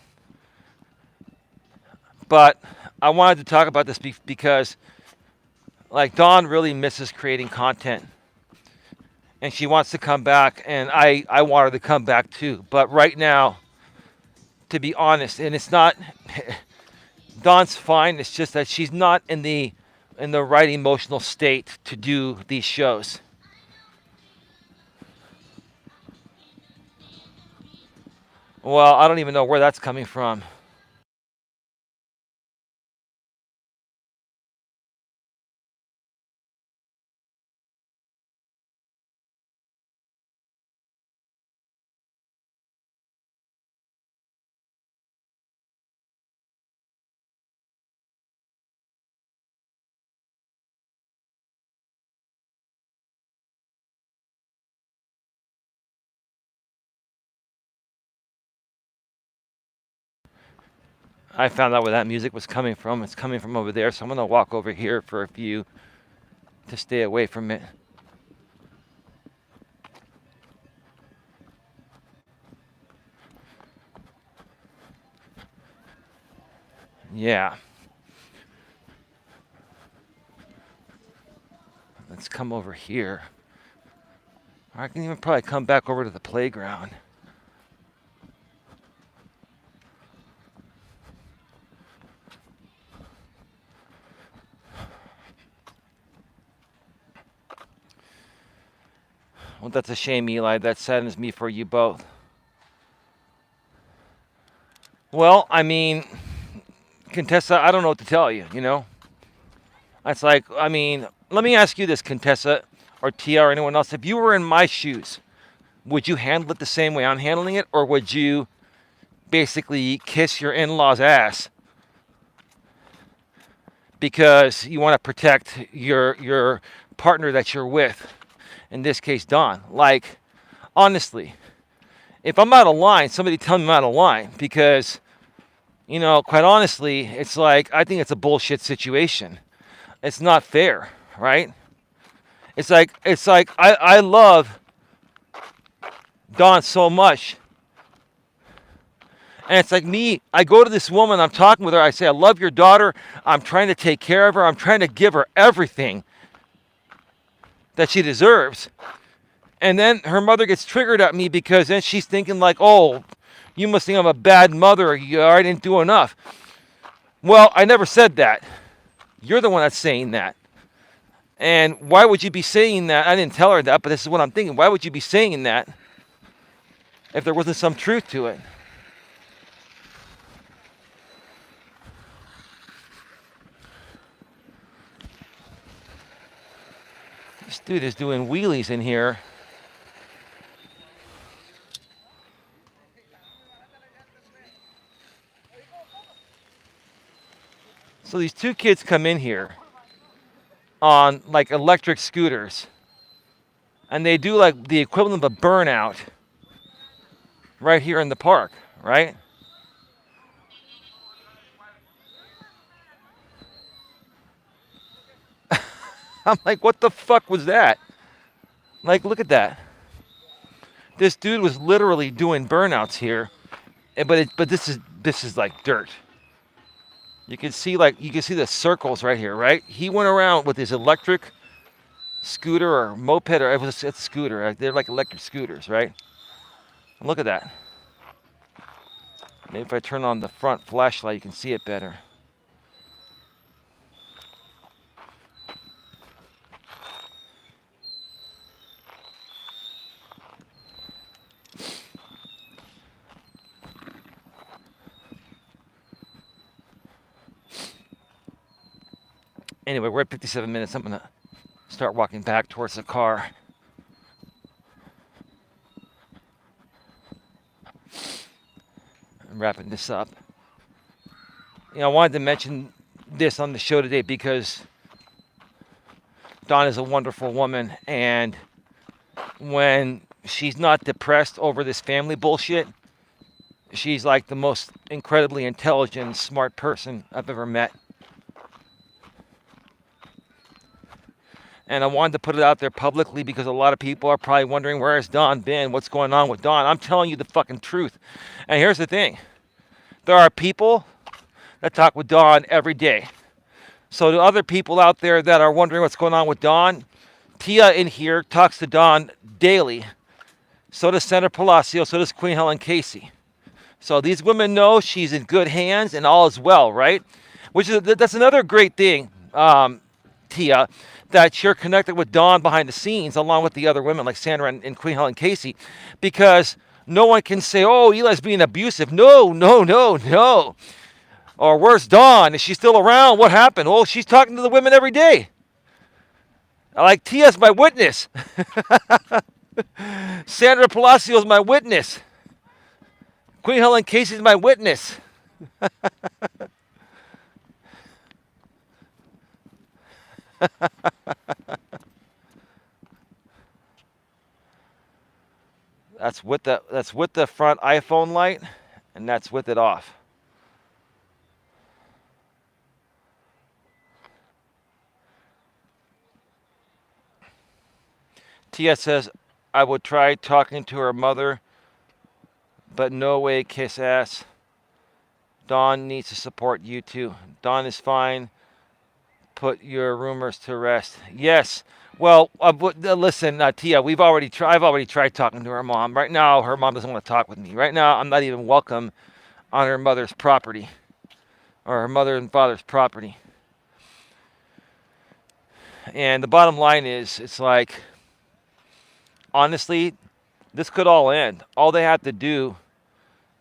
[SPEAKER 1] But I wanted to talk about this because, like, Dawn really misses creating content. And she wants to come back, and I want her to come back too. But right now, to be honest, and it's not, Dawn's fine. It's just that she's not in the right emotional state to do these shows. Well, I don't even know where that's coming from. I found out where that music was coming from. It's coming from over there, so I'm going to walk over here for a few to stay away from it. Yeah. Let's come over here. Or I can even probably come back over to the playground. Well, that's a shame, Eli. That saddens me for you both. Well, I mean, Contessa, I don't know what to tell you, It's like, I mean, let me ask you this, Contessa, or Tia, or anyone else. If you were in my shoes, would you handle it the same way I'm handling it? Or would you basically kiss your in-laws' ass because you want to protect your partner that you're with? In this case, Don. Like, honestly, if I'm out of line, somebody tell me I'm out of line, because, quite honestly, it's like, I think it's a bullshit situation. It's not fair, right? It's like I love Dawn so much. And it's like me, I go to this woman, I'm talking with her, I say, I love your daughter, I'm trying to take care of her, I'm trying to give her everything that she deserves. And then her mother gets triggered at me because then she's thinking like, oh, you must think I'm a bad mother, I didn't do enough. Well, I never said that. You're the one that's saying that. And why would you be saying that? I didn't tell her that, but this is what I'm thinking. Why would you be saying that if there wasn't some truth to it? This dude is doing wheelies in here. So these two kids come in here on like electric scooters, and they do like the equivalent of a burnout right here in the park, right? I'm like, what the fuck was that? Like, look at that. This dude was literally doing burnouts here, but this is like dirt. You can see the circles right here, right? He went around with his electric scooter or moped, or it's a scooter. Right? They're like electric scooters, right? And look at that. Maybe if I turn on the front flashlight, you can see it better. Anyway, we're at 57 minutes. I'm going to start walking back towards the car. I'm wrapping this up. You know, I wanted to mention this on the show today because Dawn is a wonderful woman, and when she's not depressed over this family bullshit, she's like the most incredibly intelligent, smart person I've ever met. And I wanted to put it out there publicly because a lot of people are probably wondering, where has Dawn been? What's going on with Dawn? I'm telling you the fucking truth. And here's the thing. There are people that talk with Dawn every day. So to other people out there that are wondering what's going on with Dawn, Tia in here talks to Dawn daily. So does Senator Palacio, so does Queen Helen Casey. So these women know she's in good hands and all is well, right? That's another great thing, Tia, that you're connected with Dawn behind the scenes along with the other women like Sandra and Queen Helen Casey, because no one can say, oh, Eli's being abusive. No. Or where's Dawn? Is she still around? What happened? Oh, she's talking to the women every day. Like Tia's my witness. Sandra Palacio's my witness. Queen Helen Casey's my witness. That's with the front iPhone light, and that's with it off. Tia says, I would try talking to her mother, but no way, kiss ass. Dawn needs to support you too. Dawn is fine. Put your rumors to rest. Yes. Well, listen, Tia, I've already tried talking to her mom. Right now, her mom doesn't want to talk with me. Right now, I'm not even welcome on her mother's property or her mother and father's property. And the bottom line is, it's like, honestly, this could all end. All they have to do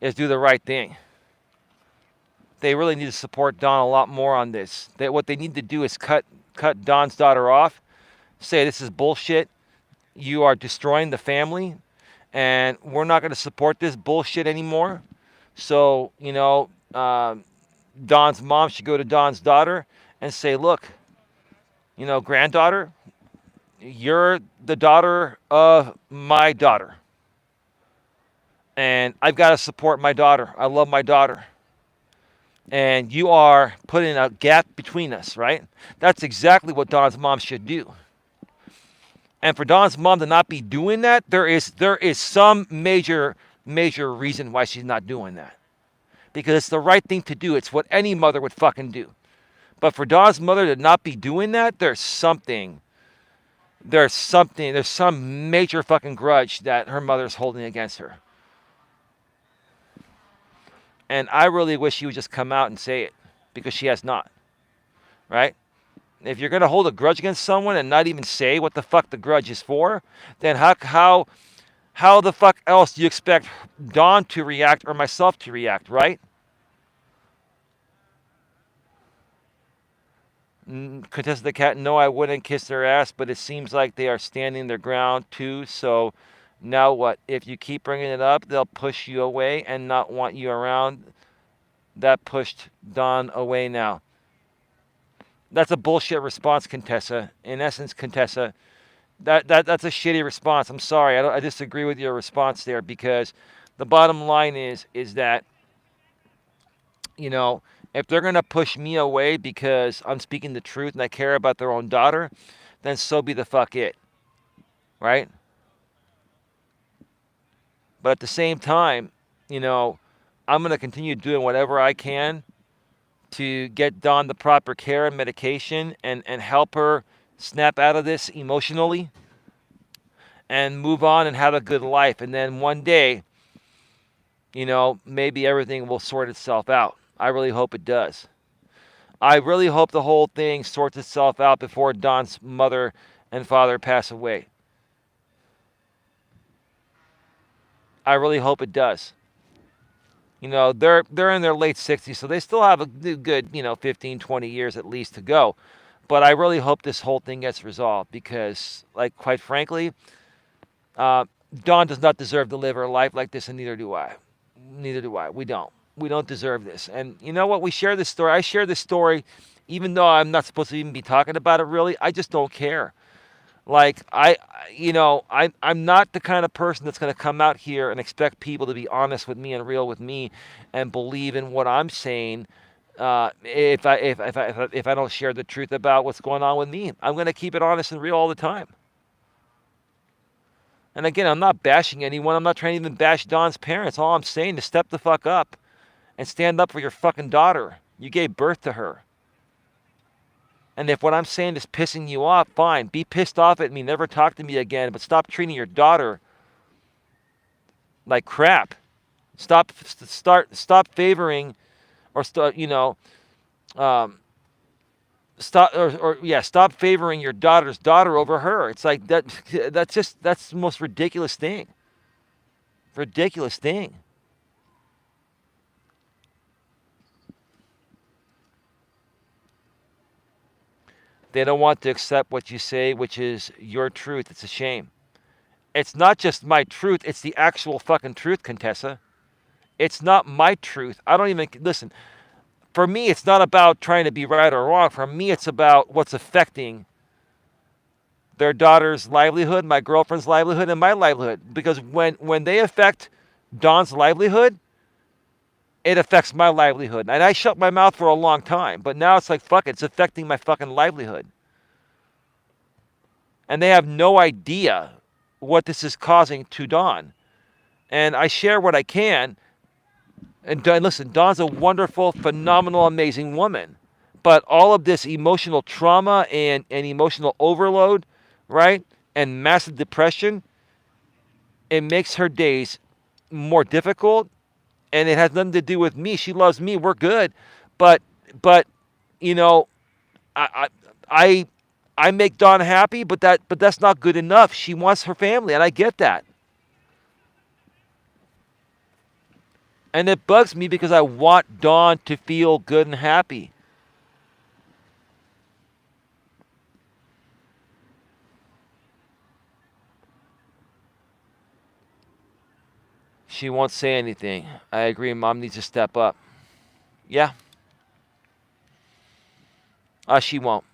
[SPEAKER 1] is do the right thing. They really need to support Dawn a lot more on this. What they need to do is cut Dawn's daughter off, say this is bullshit, you are destroying the family, and we're not going to support this bullshit anymore. So, Dawn's mom should go to Dawn's daughter and say, look, granddaughter, you're the daughter of my daughter. And I've got to support my daughter. I love my daughter. And you are putting a gap between us, right? That's exactly what Dawn's mom should do. And for Dawn's mom to not be doing that, there is some major reason why she's not doing that. Because it's the right thing to do. It's what any mother would fucking do. But for Dawn's mother to not be doing that, there's some major fucking grudge that her mother's holding against her. And I really wish she would just come out and say it, because she has not, right? If you're gonna hold a grudge against someone and not even say what the fuck the grudge is for, then how the fuck else do you expect Dawn to react or myself to react, right? Contested the cat, no, I wouldn't kiss their ass, but it seems like they are standing their ground too. So now what? If you keep bringing it up, they'll push you away and not want you around. That pushed Dawn away now. That's a bullshit response, Contessa. In essence, Contessa, that's a shitty response. I'm sorry. I disagree with your response there, because the bottom line is that, you know, if they're going to push me away because I'm speaking the truth and I care about their own daughter, then so be the fuck it, right? But at the same time, you know, I'm going to continue doing whatever I can to get Dawn the proper care and medication, and help her snap out of this emotionally and move on and have a good life. And then one day, you know, maybe everything will sort itself out. I really hope it does. I really hope the whole thing sorts itself out before Dawn's mother and father pass away. I really hope it does. You know, they're in their late 60s, so they still have a good, 15, 20 years at least to go. But I really hope this whole thing gets resolved, because, like, quite frankly, Dawn does not deserve to live her life like this, and neither do I. Neither do I. We don't. We don't deserve this. And you know what? We share this story. I share this story even though I'm not supposed to even be talking about it, really. I just don't care. Like, I'm not the kind of person that's going to come out here and expect people to be honest with me and real with me and believe in what I'm saying. If I don't share the truth about what's going on with me, I'm going to keep it honest and real all the time. And again, I'm not bashing anyone. I'm not trying to even bash Dawn's parents. All I'm saying is step the fuck up and stand up for your fucking daughter. You gave birth to her. And if what I'm saying is pissing you off, fine. Be pissed off at me. Never talk to me again. But stop treating your daughter like crap. Stop favoring, or stop stop favoring your daughter's daughter over her. It's like that. That's the most ridiculous thing. Ridiculous thing. They don't want to accept what you say, which is your truth. It's a shame. It's not just my truth. It's the actual fucking truth, Contessa. It's not my truth. I don't even listen. For me, it's not about trying to be right or wrong. For me, it's about what's affecting their daughter's livelihood, my girlfriend's livelihood, and my livelihood. Because when they affect Dawn's livelihood, it affects my livelihood. And I shut my mouth for a long time. But now it's like, fuck it, it's affecting my fucking livelihood. And they have no idea what this is causing to Dawn. And I share what I can. And listen, Dawn's a wonderful, phenomenal, amazing woman. But all of this emotional trauma and emotional overload, right, and massive depression, it makes her days more difficult. And it has nothing to do with me. She loves me. We're good. But you know, I make Dawn happy, but that's not good enough. She wants her family, and I get that. And it bugs me because I want Dawn to feel good and happy. She won't say anything. I agree. Mom needs to step up. Yeah. She won't.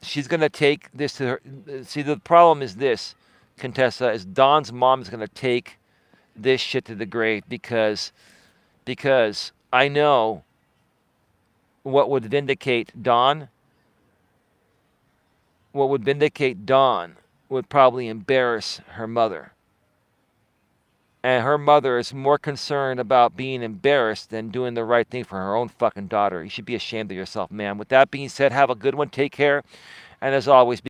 [SPEAKER 1] She's going to take this to her. See, the problem is this, Contessa, is Dawn's mom is going to take this shit to the grave, because I know what would vindicate Dawn. What would vindicate Dawn would probably embarrass her mother. And her mother is more concerned about being embarrassed than doing the right thing for her own fucking daughter. You should be ashamed of yourself, man. With that being said, have a good one. Take care. And as always,